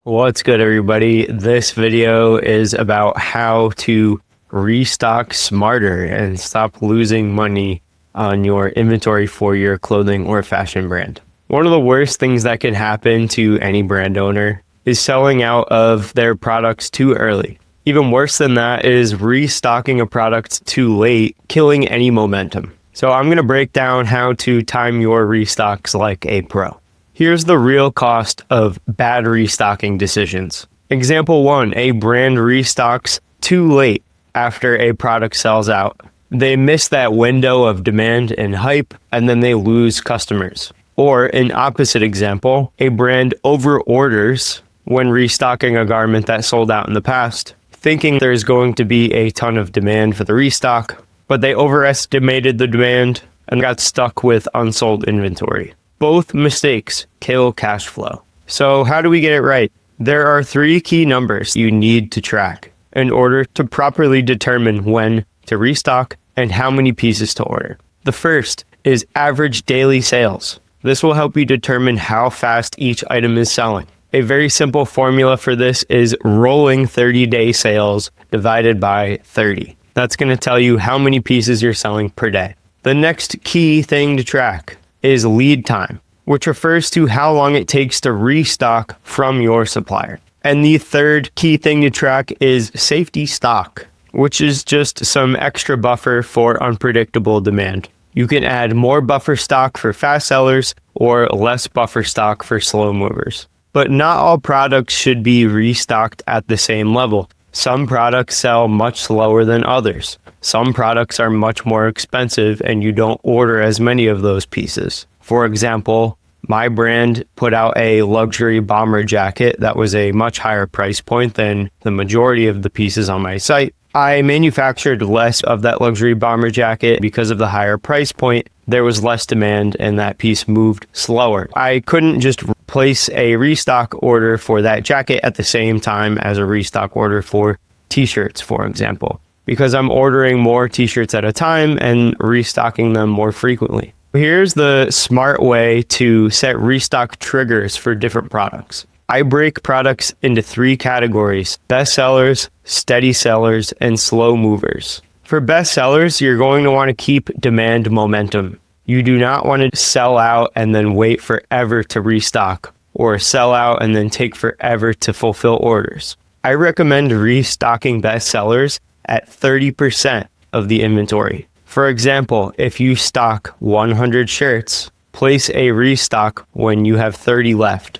What's good, everybody? This video is about how to restock smarter and stop losing money on your inventory for your clothing or fashion brand. One of the worst things that can happen to any brand owner is selling out of their products too early. Even worse than that is restocking a product too late, killing any momentum. So I'm going to break down how to time your restocks like a pro. Here's the real cost of bad restocking decisions. Example 1, a brand restocks too late after a product sells out. They miss that window of demand and hype, and then they lose customers. Or an opposite example, a brand over-orders when restocking a garment that sold out in the past, thinking there's going to be a ton of demand for the restock, but they overestimated the demand and got stuck with unsold inventory. Both mistakes kill cash flow. So how do we get it right? There are 3 key numbers you need to track in order to properly determine when to restock and how many pieces to order. The first is average daily sales. This will help you determine how fast each item is selling. A very simple formula for this is rolling 30-day sales divided by 30. That's going to tell you how many pieces you're selling per day. The next key thing to track is lead time, which refers to how long it takes to restock from your supplier. And the third key thing to track is safety stock, which is just some extra buffer for unpredictable demand. You can add more buffer stock for fast sellers or less buffer stock for slow movers. But not all products should be restocked at the same level. Some products sell much slower than others. Some products are much more expensive and you don't order as many of those pieces. For example, my brand put out a luxury bomber jacket that was a much higher price point than the majority of the pieces on my site. I manufactured less of that luxury bomber jacket because of the higher price point. There was less demand and that piece moved slower. I couldn't just place a restock order for that jacket at the same time as a restock order for t-shirts, for example, because I'm ordering more t-shirts at a time and restocking them more frequently. Here's the smart way to set restock triggers for different products. I break products into 3 categories: best sellers, steady sellers, and slow movers. For best sellers, you're going to want to keep demand momentum. You do not want to sell out and then wait forever to restock, or sell out and then take forever to fulfill orders. I recommend restocking best sellers at 30% of the inventory. For example, if you stock 100 shirts, place a restock when you have 30 left.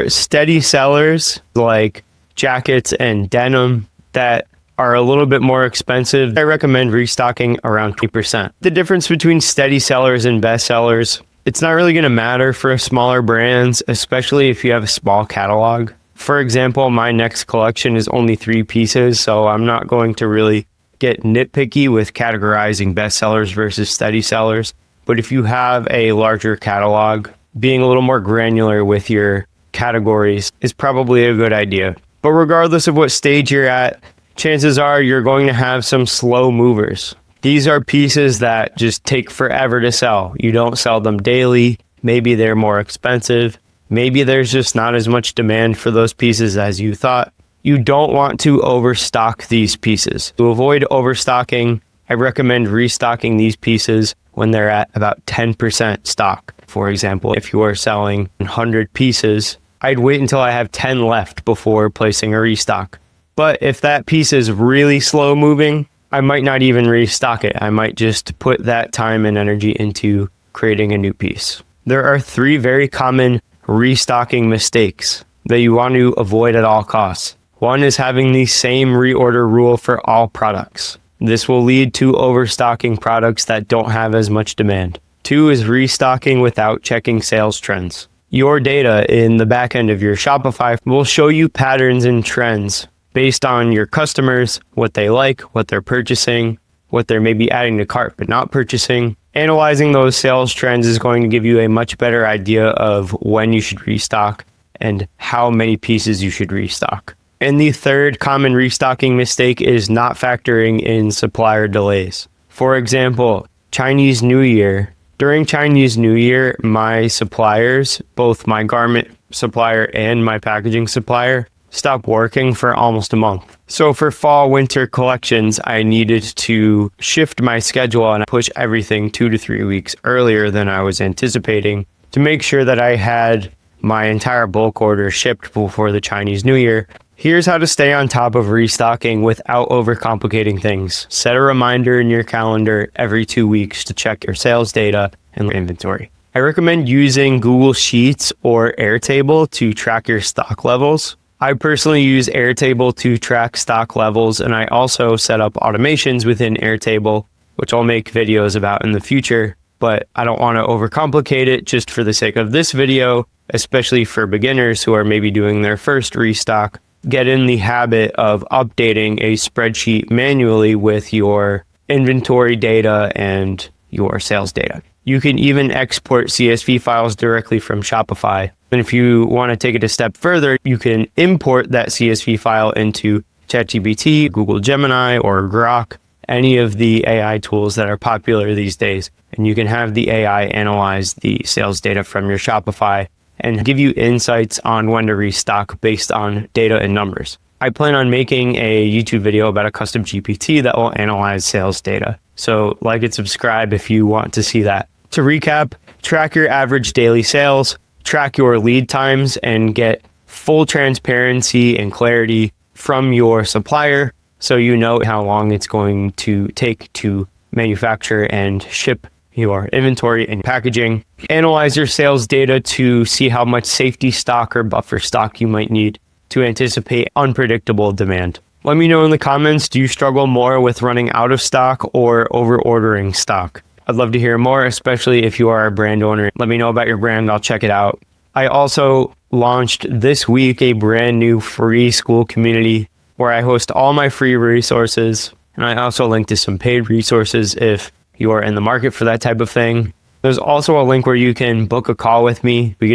Steady sellers like jackets and denim that are a little bit more expensive, I recommend restocking around 20%. The difference between steady sellers and best sellers, it's not really going to matter for smaller brands, especially if you have a small catalog. For example, my next collection is only 3 pieces, so I'm not going to really get nitpicky with categorizing best sellers versus steady sellers. But if you have a larger catalog, being a little more granular with your categories is probably a good idea. But regardless of what stage you're at, chances are you're going to have some slow movers. These are pieces that just take forever to sell. You don't sell them daily. Maybe they're more expensive. Maybe there's just not as much demand for those pieces as you thought. You don't want to overstock these pieces. To avoid overstocking, I recommend restocking these pieces when they're at about 10% stock. For example, if you are selling 100 pieces, I'd wait until I have 10 left before placing a restock. But if that piece is really slow moving, I might not even restock it. I might just put that time and energy into creating a new piece. There are 3 very common restocking mistakes that you want to avoid at all costs. One is having the same reorder rule for all products. This will lead to overstocking products that don't have as much demand. 2 is restocking without checking sales trends. Your data in the back end of your Shopify will show you patterns and trends based on your customers, what they like, what they're purchasing, what they're maybe adding to cart but not purchasing. Analyzing those sales trends is going to give you a much better idea of when you should restock and how many pieces you should restock. And the third common restocking mistake is not factoring in supplier delays. For example, Chinese New Year. During Chinese New Year, my suppliers, both my garment supplier and my packaging supplier stopped working for almost a month. So for fall winter collections, I needed to shift my schedule and push everything 2 to 3 weeks earlier than I was anticipating to make sure that I had my entire bulk order shipped before the Chinese New Year. Here's how to stay on top of restocking without overcomplicating things. Set a reminder in your calendar every 2 weeks to check your sales data and inventory. I recommend using Google Sheets or Airtable to track your stock levels. I personally use Airtable to track stock levels, and I also set up automations within Airtable, which I'll make videos about in the future, but I don't want to overcomplicate it just for the sake of this video, especially for beginners who are maybe doing their first restock. Get in the habit of updating a spreadsheet manually with your inventory data and your sales data. You can even export CSV files directly from Shopify. And if you want to take it a step further, you can import that CSV file into ChatGPT, Google Gemini, or Grok, any of the AI tools that are popular these days. And you can have the AI analyze the sales data from your Shopify and give you insights on when to restock based on data and numbers. I plan on making a YouTube video about a custom GPT that will analyze sales data. So like and subscribe if you want to see that. To recap, track your average daily sales, track your lead times, and get full transparency and clarity from your supplier so you know how long it's going to take to manufacture and ship your inventory and packaging. Analyze your sales data to see how much safety stock or buffer stock you might need to anticipate unpredictable demand. Let me know in the comments, do you struggle more with running out of stock or over ordering stock? I'd love to hear more, especially if you are a brand owner. Let me know about your brand. I'll check it out. I also launched this week a brand new free Skool community where I host all my free resources. And I also link to some paid resources if you are in the market for that type of thing. There's also a link where you can book a call with me. We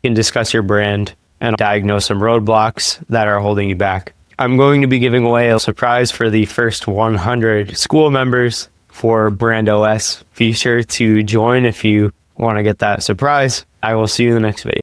can discuss your brand and diagnose some roadblocks that are holding you back. I'm going to be giving away a surprise for the first 100 Skool members for Brand OS. Be sure to join if you want to get that surprise. I will see you in the next video.